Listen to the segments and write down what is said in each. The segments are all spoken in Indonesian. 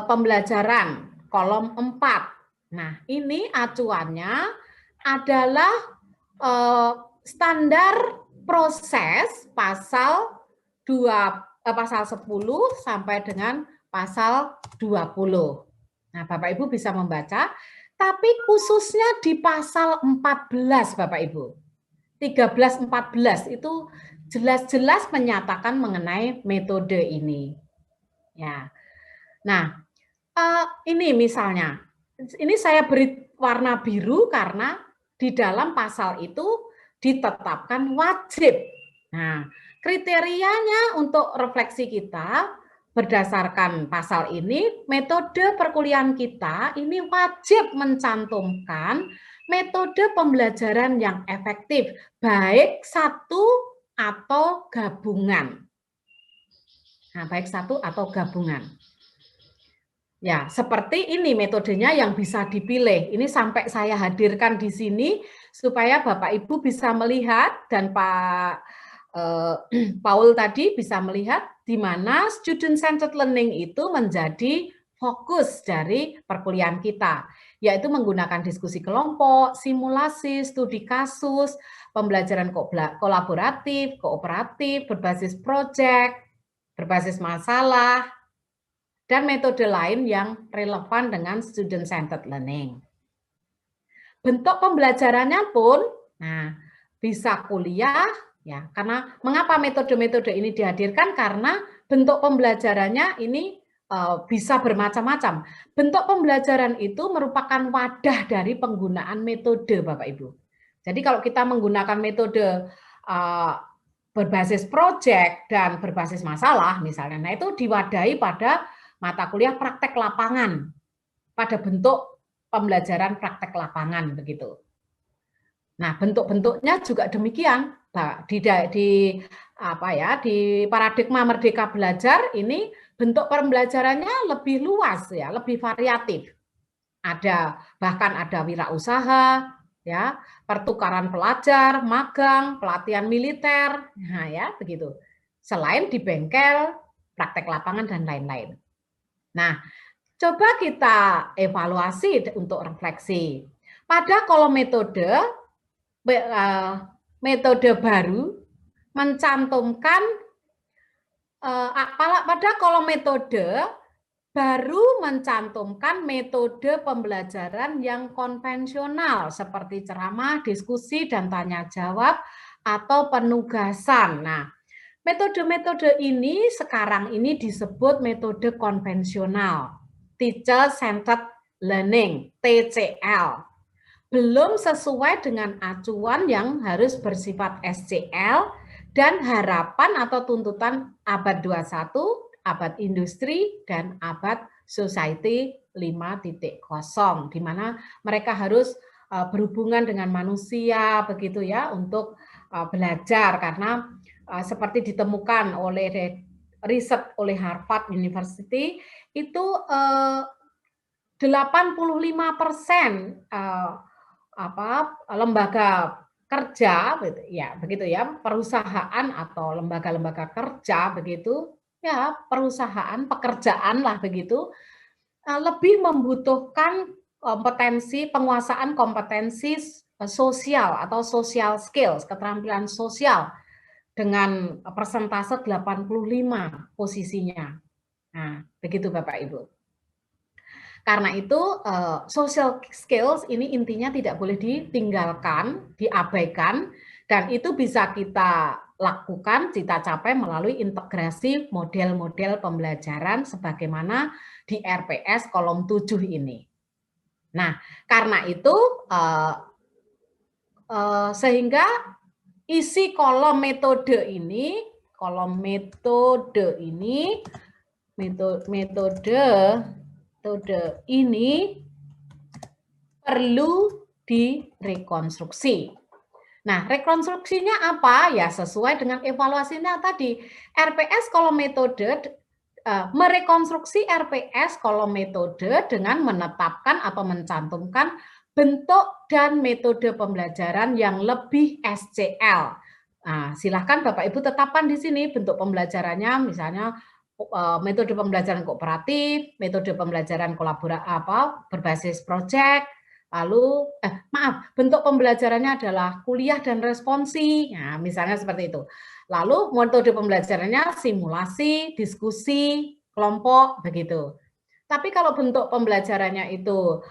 pembelajaran kolom 4. Nah, ini acuannya adalah standar proses pasal 10 sampai dengan pasal 20. Nah, Bapak Ibu bisa membaca, tapi khususnya di pasal 14, Bapak Ibu. 13-14 itu jelas-jelas menyatakan mengenai metode ini. Ya. Nah, ini misalnya, ini saya beri warna biru karena di dalam pasal itu ditetapkan wajib. Nah, kriterianya untuk refleksi kita berdasarkan pasal ini, metode perkuliahan kita ini wajib mencantumkan metode pembelajaran yang efektif, baik satu atau gabungan. Nah, baik satu atau gabungan. Ya, seperti ini metodenya yang bisa dipilih. Ini sampai saya hadirkan di sini supaya Bapak Ibu bisa melihat dan Pak Paul tadi bisa melihat di mana student centered learning itu menjadi fokus dari perkuliahan kita, yaitu menggunakan diskusi kelompok, simulasi, studi kasus, pembelajaran kolaboratif, kooperatif, berbasis proyek, berbasis masalah, dan metode lain yang relevan dengan student centered learning. Bentuk pembelajarannya pun bisa kuliah ya, karena mengapa metode-metode ini dihadirkan, karena bentuk pembelajarannya ini bisa bermacam-macam. Bentuk pembelajaran itu merupakan wadah dari penggunaan metode, Bapak Ibu. Jadi kalau kita menggunakan metode berbasis proyek dan berbasis masalah misalnya, nah itu diwadahi pada mata kuliah praktek lapangan, pada bentuk pembelajaran praktek lapangan begitu. Nah, bentuk-bentuknya juga demikian. Di paradigma Merdeka Belajar ini bentuk pembelajarannya lebih luas ya, lebih variatif. Bahkan ada wirausaha, ya, pertukaran pelajar, magang, pelatihan militer, nah ya begitu. Selain di bengkel, praktek lapangan dan lain-lain. Nah, coba kita evaluasi untuk refleksi. Pada kolom metode baru mencantumkan pada kolom metode baru mencantumkan metode pembelajaran yang konvensional seperti ceramah, diskusi, dan tanya jawab atau penugasan. Nah, metode-metode ini sekarang ini disebut metode konvensional, Teacher Centered Learning, TCL. Belum sesuai dengan acuan yang harus bersifat SCL dan harapan atau tuntutan abad 21, abad industri, dan abad society 5.0, di mana mereka harus berhubungan dengan manusia begitu ya untuk belajar, karena seperti ditemukan oleh riset oleh Harvard University itu 85% lembaga kerja ya begitu ya, perusahaan atau lembaga-lembaga kerja begitu ya, perusahaan pekerjaan lah begitu, lebih membutuhkan penguasaan kompetensi sosial atau social skills, keterampilan sosial dengan persentase 85 posisinya. Nah, begitu Bapak Ibu. Karena itu social skills ini intinya tidak boleh ditinggalkan, diabaikan, dan itu bisa kita lakukan, kita capai melalui integrasi model-model pembelajaran sebagaimana di RPS kolom 7 ini. Nah, karena itu sehingga isi kolom metode ini ini perlu direkonstruksi. Nah, rekonstruksinya apa? Ya sesuai dengan evaluasinya tadi. RPS kolom metode, merekonstruksi RPS kolom metode dengan menetapkan atau mencantumkan bentuk dan metode pembelajaran yang lebih SCL. Nah, silahkan Bapak Ibu tetapkan di sini bentuk pembelajarannya, misalnya metode pembelajaran kooperatif, metode pembelajaran berbasis proyek, lalu bentuk pembelajarannya adalah kuliah dan responsi. Nah, misalnya seperti itu. Lalu metode pembelajarannya simulasi, diskusi, kelompok begitu. Tapi kalau bentuk pembelajarannya itu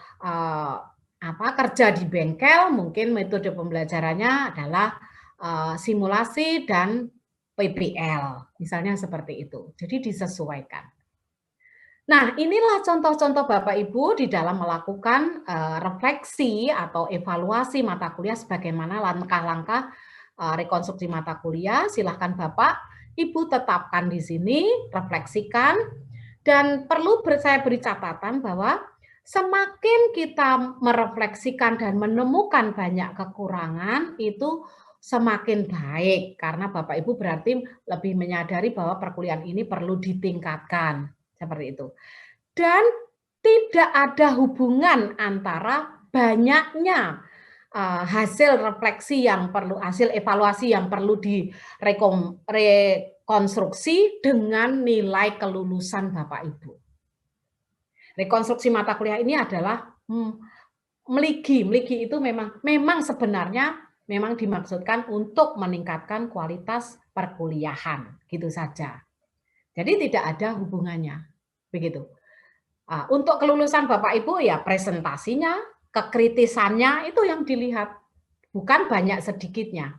kerja di bengkel, mungkin metode pembelajarannya adalah simulasi dan PBL, misalnya seperti itu. Jadi disesuaikan. Nah, inilah contoh-contoh Bapak Ibu di dalam melakukan refleksi atau evaluasi mata kuliah sebagaimana langkah-langkah rekonstruksi mata kuliah. Silahkan Bapak Ibu tetapkan di sini, refleksikan, dan perlu saya beri catatan bahwa semakin kita merefleksikan dan menemukan banyak kekurangan, itu semakin baik. Karena Bapak Ibu berarti lebih menyadari bahwa perkuliahan ini perlu ditingkatkan. Seperti itu. Dan tidak ada hubungan antara banyaknya hasil refleksi yang perlu, hasil evaluasi yang perlu rekonstruksi dengan nilai kelulusan Bapak Ibu. Rekonstruksi mata kuliah ini adalah meligi itu memang sebenarnya memang dimaksudkan untuk meningkatkan kualitas perkuliahan, gitu saja. Jadi tidak ada hubungannya, begitu. Untuk kelulusan Bapak Ibu ya presentasinya, kekritisannya itu yang dilihat, bukan banyak sedikitnya.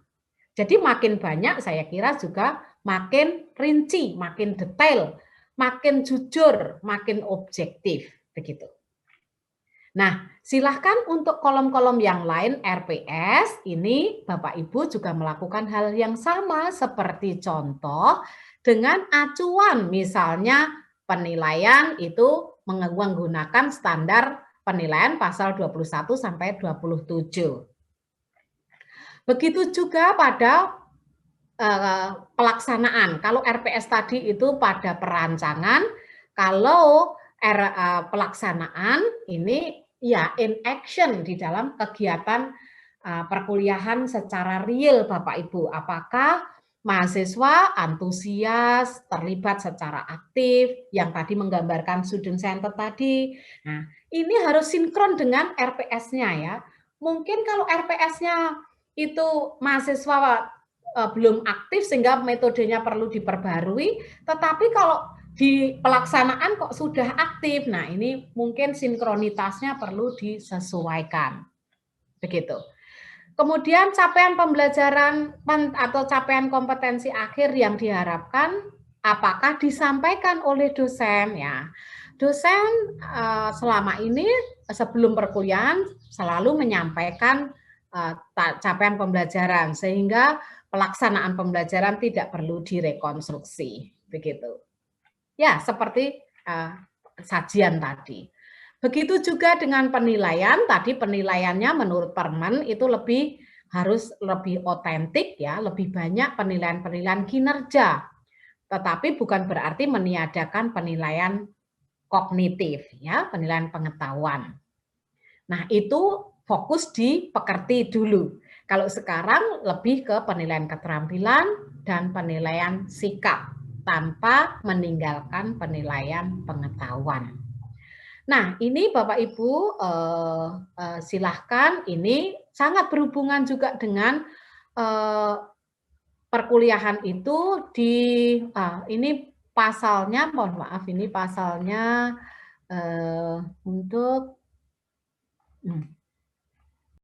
Jadi makin banyak saya kira juga makin rinci, makin detail, makin jujur, makin objektif, begitu. Nah, silahkan untuk kolom-kolom yang lain RPS, ini Bapak Ibu juga melakukan hal yang sama seperti contoh dengan acuan, misalnya penilaian itu menggunakan standar penilaian pasal 21 sampai 27. Begitu juga pada pelaksanaan. Kalau RPS tadi itu pada perancangan, kalau pelaksanaan ini ya in action di dalam kegiatan perkuliahan secara real Bapak Ibu. Apakah mahasiswa antusias, terlibat secara aktif, yang tadi menggambarkan student center tadi. Nah, ini harus sinkron dengan RPS-nya ya. Mungkin kalau RPS-nya itu mahasiswa belum aktif sehingga metodenya perlu diperbarui, tetapi kalau di pelaksanaan kok sudah aktif. Nah, ini mungkin sinkronitasnya perlu disesuaikan. Begitu. Kemudian capaian pembelajaran atau capaian kompetensi akhir yang diharapkan apakah disampaikan oleh dosen ya. Dosen selama ini sebelum perkuliahan selalu menyampaikan capaian pembelajaran sehingga pelaksanaan pembelajaran tidak perlu direkonstruksi begitu. Ya, seperti sajian tadi. Begitu juga dengan penilaian, tadi penilaiannya menurut Permen itu harus lebih otentik ya, lebih banyak penilaian-penilaian kinerja. Tetapi bukan berarti meniadakan penilaian kognitif ya, penilaian pengetahuan. Nah, itu fokus di pekerti dulu. Kalau sekarang lebih ke penilaian keterampilan dan penilaian sikap tanpa meninggalkan penilaian pengetahuan. Nah, ini Bapak Ibu silahkan, ini sangat berhubungan juga dengan perkuliahan itu ini pasalnya, mohon maaf ini pasalnya untuk